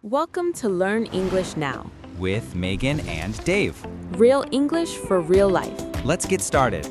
Welcome to Learn English Now. with Megan and Dave. Real English for real life. Let's get started.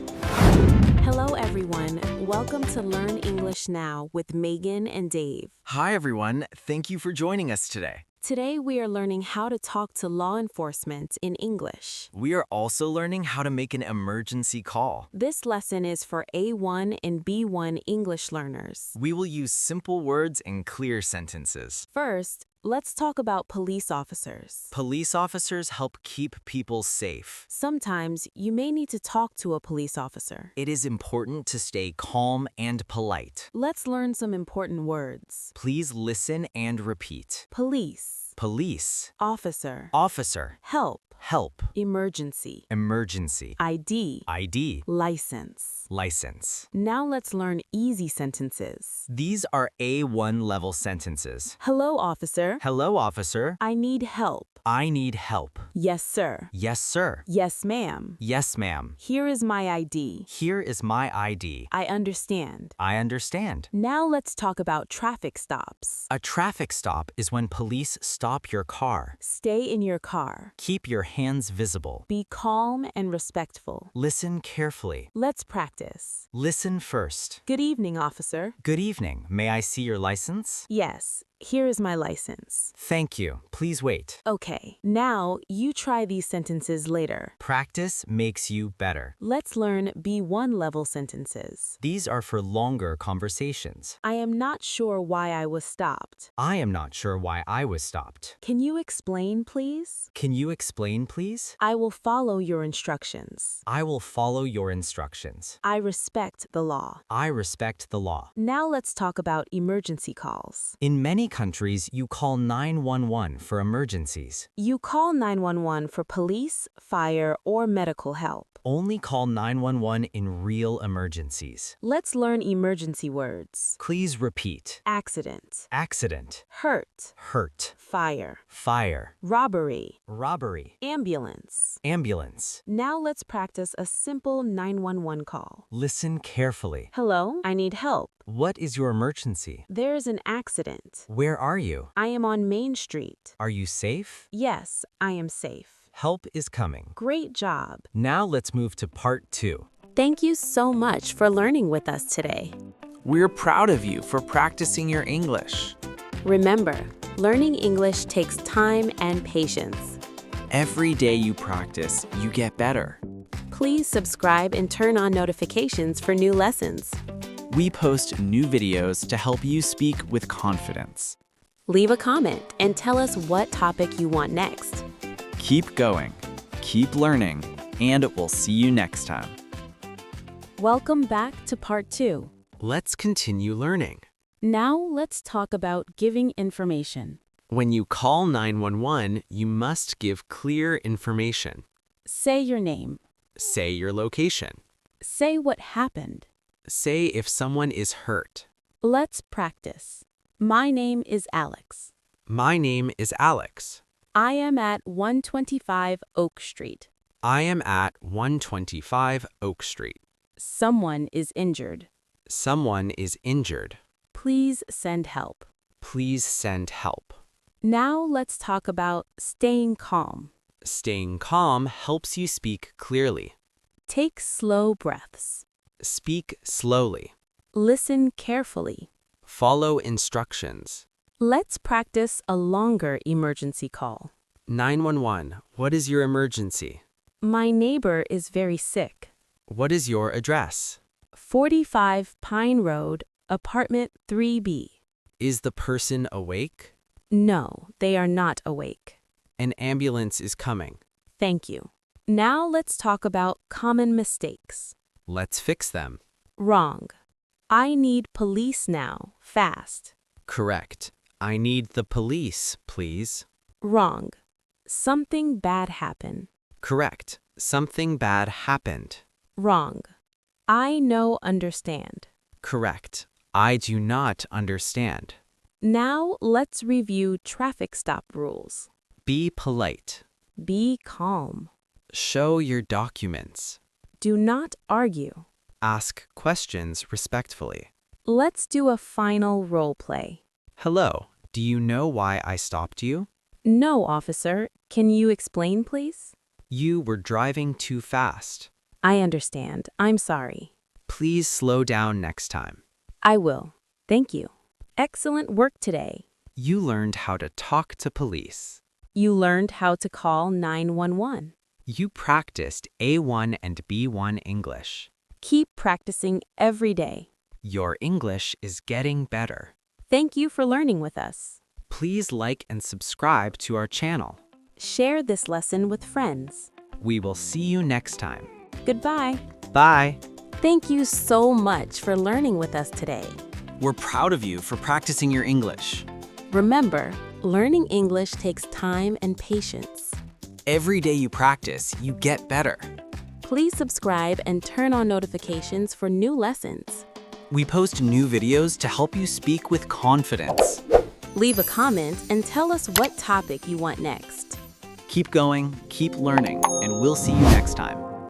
Hello, everyone. Welcome to Learn English Now with Megan and Dave. Hi, everyone. Thank you for joining us today. Today, we are learning how to talk to law enforcement in English. We are also learning how to make an emergency call. This lesson is for A1 and B1 English learners. We will use simple words and clear sentences. First, let's talk about police officers. Police officers help keep people safe. Sometimes you may need to talk to a police officer. It is important to stay calm and polite. Let's learn some important words. Please listen and repeat. Police, Police, officer, officer, help, help, emergency, emergency, ID, ID, license. license. Now let's learn easy sentences. These are A1 level sentences. Hello, officer. Hello, officer. I need help. I need help. Yes, sir. Yes, sir. Yes, ma'am. Yes, ma'am. Here is my ID. Here is my ID. I understand. I understand. Now let's talk about traffic stops. A traffic stop is when police stop your car. Stay in your car. Keep your hands visible. Be calm and respectful. Listen carefully. Let's practice. Listen first. Good evening, officer. Good evening. May I see your license? Yes, here is my license. Thank you. Please wait. Okay, now you try these sentences later. Practice makes you better. Let's learn B1 level sentences. These are for longer conversations. I am not sure why I was stopped. I am not sure why I was stopped. Can you explain, please? Can you explain, please? I will follow your instructions. I will follow your instructions. I respect the law. I respect the law. Now let's talk about emergency calls. In many countries, you call 911 for emergencies. You call 911 for police, fire, or medical help. Only call 911 in real emergencies. Let's learn emergency words. Please repeat. Accident, Accident, hurt, hurt, fire, fire, robbery, robbery, ambulance. ambulance. Now let's practice a simple 911 call. Listen carefully. Hello, I need help. What is your emergency? There is an accident. Where are you? I am on Main Street. Are you safe? Yes, I am safe. Help is coming. Great job. Now let's move to part 2. Thank you so much for learning with us today. We're proud of you for practicing your English. Remember, learning English takes time and patience. Every day you practice, you get better. Please subscribe and turn on notifications for new lessons. We post new videos to help you speak with confidence. Leave a comment and tell us what topic you want next. Keep going, keep learning, and we'll see you next time. Welcome back to part 2. Let's continue learning. Now let's talk about giving information. When you call 911, you must give clear information. Say your name. Say your location. Say what happened. Say if someone is hurt. Let's practice. My name is Alex. My name is Alex. I am at 125 Oak Street. I am at 125 Oak Street. Someone is injured. Someone is injured. Please send help. Please send help. Now let's talk about staying calm. Staying calm helps you speak clearly. Take slow breaths. Speak slowly. Listen carefully. Follow instructions. Let's practice a longer emergency call. 911, what is your emergency? My neighbor is very sick. What is your address? 45 Pine Road, apartment 3B. Is the person awake? No, they are not awake. An ambulance is coming. Thank you. Now let's talk about common mistakes. Let's fix them. Wrong. I need police now, fast. Correct. I need the police, please. Wrong. Something bad happened. Correct. Something bad happened. Wrong. I no understand. Correct. I do not understand. Now let's review traffic stop rules. Be polite. Be calm. Show your documents. Do not argue. Ask questions respectfully. Let's do a final role play. Hello, Do you know why I stopped you? No, officer. Can you explain, please? You were driving too fast. I understand. I'm sorry. Please slow down next time. I will. Thank you. Excellent work today. You learned how to talk to police. You learned how to call 911. You practiced A1 and B1 English. Keep practicing every day. Your English is getting better. Thank you for learning with us. Please like and subscribe to our channel. Share this lesson with friends. We will see you next time. Goodbye. Bye. Thank you so much for learning with us today. We're proud of you for practicing your English. Remember, learning English takes time and patience. Every day you practice, you get better. Please subscribe and turn on notifications for new lessons. We post new videos to help you speak with confidence. Leave a comment and tell us what topic you want next. Keep going, keep learning, and we'll see you next time.